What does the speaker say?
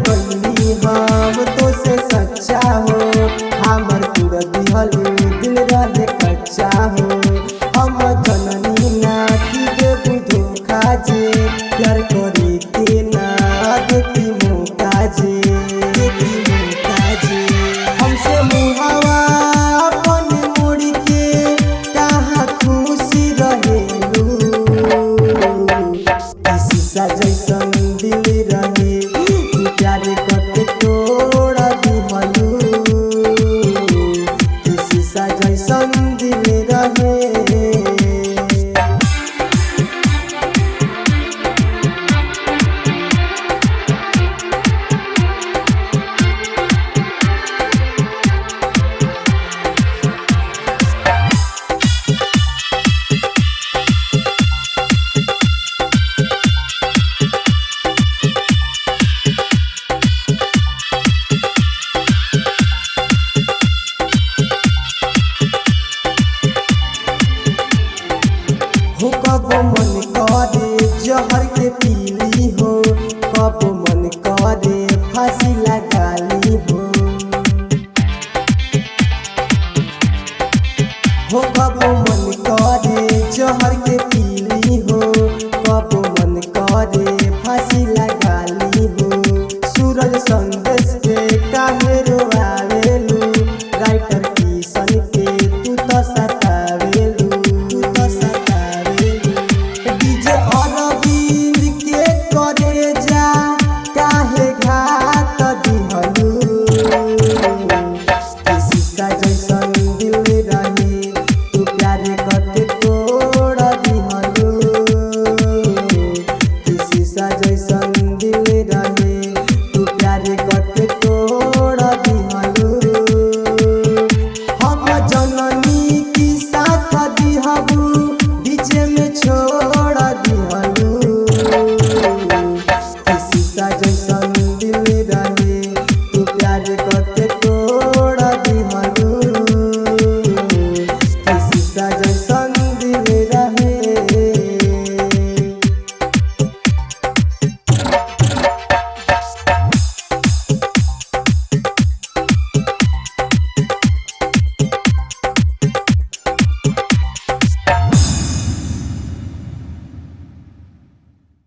कैली हम तो से सच्चा हो, हमर पूरा दिहल दिल रहे कच्चा हो। हम जननी ना कि देबू धोखा जे, प्यार करे के ना देती मौका जे, देती मौका जे। हमसे मुहावा अपन मोड़ के कहाँ खुशी रहेलू, शीशा जैसन दिल रहे तू प्यार करके तोड़ दिहलू, शीशा जैसन दिल रहे। हो कब मन करे जहर के पीली हो, कब मन करे फांसी लगाली हो। हो कब मन करे जहर के पीली हो, कब मन करे फांसी लगाली हो। सूरज संदेश